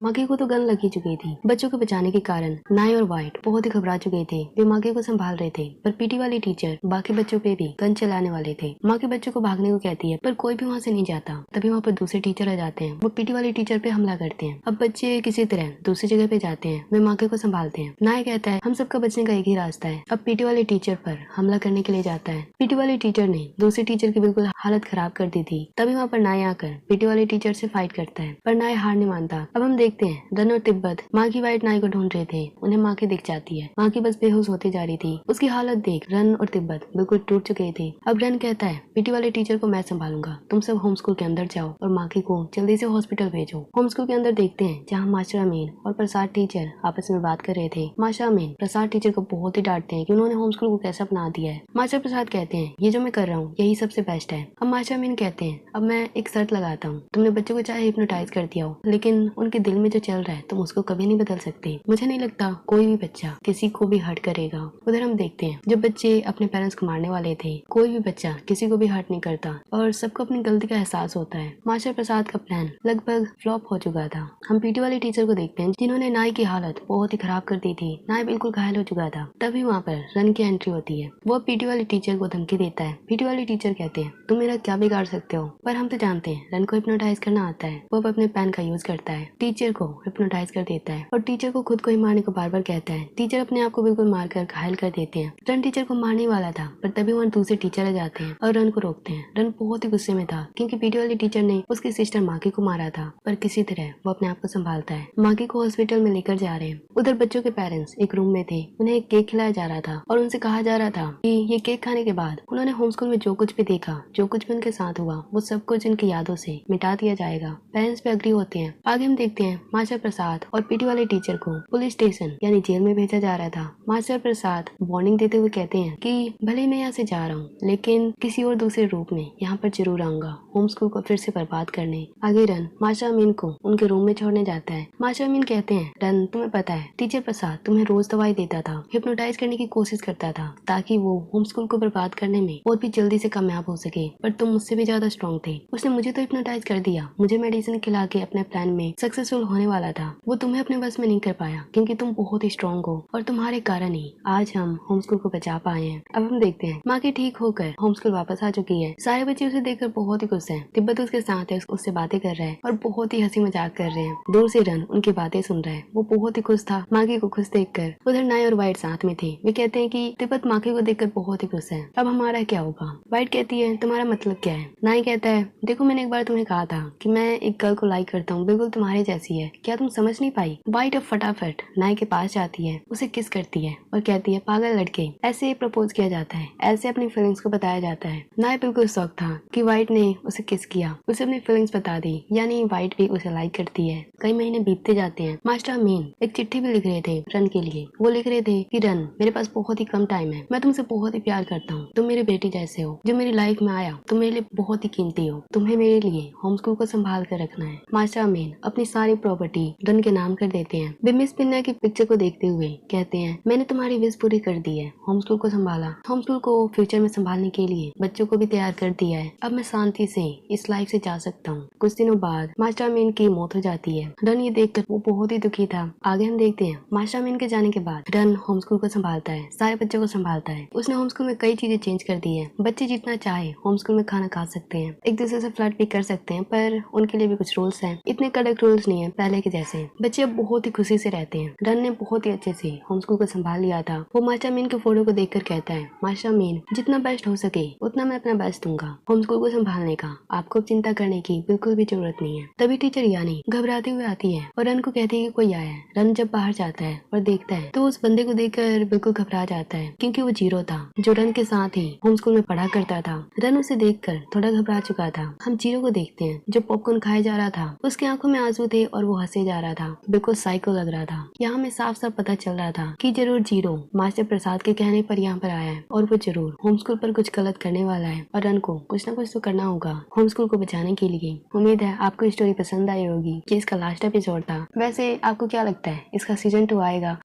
मागी को तो गन लगी चुकी थी। बच्चों को बचाने के कारण नाई और वाइट बहुत ही घबरा चुके थे। वे मागी को संभाल रहे थे, पर पीटी वाली टीचर बाकी बच्चों पे भी गन चलाने वाले थे। मागी बच्चों को भागने को कहती है, पर कोई भी वहाँ से नहीं जाता। तभी वहाँ पर दूसरे टीचर आ जाते हैं। वो पीटी वाली टीचर पे हमला करते हैं। अब बच्चे किसी तरह दूसरी जगह पे जाते हैं। वे मागी को संभालते हैं। नाई कहता है, हम सबका बचने का एक ही रास्ता है। अब पीटी वाली टीचर पर हमला करने के लिए जाता है। पीटी वाली टीचर ने दूसरी टीचर की बिल्कुल हालत खराब कर दी थी। तभी वहाँ पर नाई आकर पीटी वाली टीचर से फाइट करता है, पर नाई हार नहीं मानता। अब हम देखते हैं रन और तिब्बत मागी वाइट नाई को ढूंढ रहे थे। उन्हें मागी दिख जाती है। मागी बस बेहोश होती जा रही थी। उसकी हालत देख रन और तिब्बत बिल्कुल टूट चुके थे। अब रन कहता है, पीटी वाले टीचर को मैं संभालूंगा, तुम सब होम स्कूल के अंदर जाओ और मागी को जल्दी से हॉस्पिटल भेजो। होम स्कूल के अंदर देखते हैं जहाँ मास्टर अमीन और प्रसाद टीचर आपस में बात कर रहे थे। मास्टर अमीन प्रसाद टीचर को बहुत ही डांटते हैं कि उन्होंने होम स्कूल को कैसा बना दिया है। मास्टर प्रसाद कहते हैं, ये जो मैं कर रहा हूँ यही सबसे बेस्ट है। अब मास्टर अमीन कहते हैं, अब मैं एक शर्त लगाता हूँ, तुमने बच्चों को चाहे हिप्नोटाइज कर दिया हो, लेकिन उनके दिल में जो चल रहा है तुम उसको कभी नहीं बदल सकते। मुझे नहीं लगता कोई भी बच्चा किसी को भी हर्ट करेगा। उधर हम देखते हैं जब बच्चे अपने पेरेंट्स को मारने वाले थे, कोई भी बच्चा किसी को भी हर्ट नहीं करता और सबको अपनी गलती का एहसास होता है। मास्टर प्रसाद का प्लान लगभग फ्लॉप हो चुका था। हम पीटी वाली टीचर को देखते हैं जिन्होंने नाई की हालत बहुत ही खराब कर दी थी। नाई बिल्कुल घायल हो चुका था। तभी वहाँ पर रन की एंट्री होती है। वो पीटी वाली टीचर को धमकी देता है। पीटी वाली टीचर कहते हैं, तुम मेरा क्या बिगाड़ सकते हो, पर हम तो जानते हैं रन को हिप्नोटाइज करना आता है। वो अपने पेन का यूज करता है, टीचर को हिप्नोटाइज कर देता है और टीचर को खुद को ही मारने को बार बार कहता है। टीचर अपने आप को बिल्कुल मारकर घायल कर देते हैं। रन टीचर को मारने वाला था, पर तभी वहाँ दूसरे टीचर आ जाते हैं और रन को रोकते हैं। रन बहुत ही गुस्से में था क्योंकि पीटी वाली टीचर ने उसकी सिस्टर मागी को मारा था, पर किसी तरह वो अपने आप को संभालता है। मागी को हॉस्पिटल में लेकर जा रहे हैं। उधर बच्चों के पेरेंट्स एक रूम में थे। उन्हें एक केक खिलाया जा रहा था और उनसे कहा जा रहा था कि ये केक खाने के बाद उन्होंने होम स्कूल में जो कुछ भी देखा, जो कुछ भी उनके साथ हुआ, वो सब कुछ इनकी यादों से मिटा दिया जाएगा। पेरेंट्स पे अग्री होते हैं। आगे हम देखते हैं मास्टर प्रसाद और पीटी वाले टीचर को पुलिस स्टेशन यानी जेल में भेजा जा रहा था। मास्टर प्रसाद वार्निंग देते हुए कहते हैं कि भले मैं यहाँ से जा रहा हूँ, लेकिन किसी और दूसरे रूप में यहाँ पर जरूर आऊंगा, होम स्कूल को फिर से बर्बाद करने। आगे रन मास्टर अमीन को उनके रूम में छोड़ने जाता है। मास्टर अमीन कहते हैं, रन तुम्हें पता है टीचर प्रसाद तुम्हें रोज दवाई देता था, हिप्नोटाइज करने की कोशिश करता था ताकि वो होम स्कूल को बर्बाद करने में और भी जल्दी से कामयाब हो सके, पर तुम मुझसे भी ज्यादा स्ट्रॉन्ग थे। उसने मुझे तो हिप्नोटाइज कर दिया, मुझे मेडिसिन खिला के अपने प्लान में सक्सेसफुल होने वाला था। वो तुम्हें अपने बस में नहीं कर पाया क्योंकि तुम बहुत ही स्ट्रॉन्ग हो और तुम्हारे कारण ही आज हम होम स्कूल को बचा पाए हैं। अब हम देखते हैं माँ की ठीक होकर होम स्कूल वापस आ चुकी है। सारे बच्चे उसे देखकर बहुत ही खुश हैं। तिब्बत उसके साथ है, उससे बातें कर रहा है और बहुत ही हंसी मजाक कर रहे हैं। दूर से रन उनकी बातें सुन रहा है। वो बहुत ही खुश था मागी को खुश देखकर। उधर नाई और वाइट साथ में थे। वे कहते हैं कि तिब्बत मागी को देखकर बहुत ही खुश है, अब हमारा क्या होगा। वाइट कहती है, तुम्हारा मतलब क्या है। नाई कहता है, देखो मैंने एक बार तुम्हें कहा था कि मैं एक गर्ल को लाइक करता हूँ, बिल्कुल तुम्हारे जैसी है, क्या तुम समझ नहीं पाई। वाइट अब फटाफट नाई के पास जाती है, उसे किस करती है और कहती है, पागल लड़के, ऐसे प्रपोज किया जाता है, ऐसे अपनी फीलिंग्स को बताया जाता है। नाई बिल्कुल शौक था कि वाइट ने उसे किस किया, उसे अपनी फीलिंग्स बता दी, यानी वाइट भी उसे लाइक करती है। कई महीने बीतते जाते हैं। मास्टर अमीन एक चिट्ठी भी लिख रहे थे रन के लिए। वो लिख रहे थे कि रन, मेरे पास बहुत ही कम टाइम है, मैं तुमसे बहुत ही प्यार करता हूँ, तुम मेरी बेटी जैसे हो, जो मेरी लाइफ में आया, तुम मेरे लिए बहुत ही कीमती हो, तुम्हें मेरे लिए होम स्कूल को संभाल कर रखना है। मास्टर अमीन अपनी सारी प्रॉपर्टी रन के नाम कर देते हैं। वे मिस पिन्ना की पिक्चर को देखते हुए कहते हैं, मैंने तुम्हारी विश पूरी कर दी है, होम स्कूल को संभाला, होम स्कूल को फ्यूचर में संभालने के लिए बच्चों को भी तैयार कर दिया है, अब मैं शांति से इस लाइफ से जा सकता हूँ। कुछ दिनों बाद मास्टर अमीन की मौत हो जाती है। रन ये देखकर वो बहुत ही दुखी था। आगे हम देखते हैं मास्टर अमीन के जाने के बाद रन होम स्कूल को संभालता है, सारे बच्चों को संभालता है। उसने होम स्कूल में कई चीजें चेंज कर दी है। बच्चे जितना चाहे होम स्कूल में खाना खा सकते हैं, एक दूसरे से फ्लर्ट भी कर सकते हैं, पर उनके लिए भी कुछ रूल्स हैं। इतने कड़क रूल्स नहीं है पहले के जैसे। बच्चे अब बहुत ही खुशी से रहते हैं। रन ने बहुत ही अच्छे से होम स्कूल को संभाल लिया था। वो मास्टर अमीन के फोटो को देखकर कहता है, मास्टर अमीन, जितना बेस्ट हो सके उतना मैं अपना बेस्ट दूंगा होम स्कूल को संभालने का, आपको चिंता करने की बिल्कुल भी जरूरत नहीं है। तभी टीचर यानी घबराते हुए आती है और रन को कहती है कि कोई आया है। रन जब बाहर जाता है और देखता है तो उस बंदे को देखकर बिल्कुल घबरा जाता है क्योंकि वो जीरो था, जो रन के साथ ही होम स्कूल में पढ़ा करता था। रन उसे देखकर थोड़ा घबरा चुका था। हम जीरो को देखते हैं जो पॉपकॉर्न खाया जा रहा था, उसकी आंखों में आंसू थे और वो हंसे जा रहा था, बिल्कुल साइको लग रहा था। यहाँ हमें साफ साफ पता चल रहा था कि जरूर जीरो मास्टर प्रसाद के कहने पर यहाँ पर आया है और वो जरूर होम स्कूल पर कुछ गलत करने वाला है और रन को कुछ ना कुछ तो करना होगा होम स्कूल को बचाने के लिए। उम्मीद है आपको स्टोरी पसंद आई होगी। ये इसका लास्ट एपिसोड था। वैसे आपको क्या लगता है इसका सीजन 2 आएगा?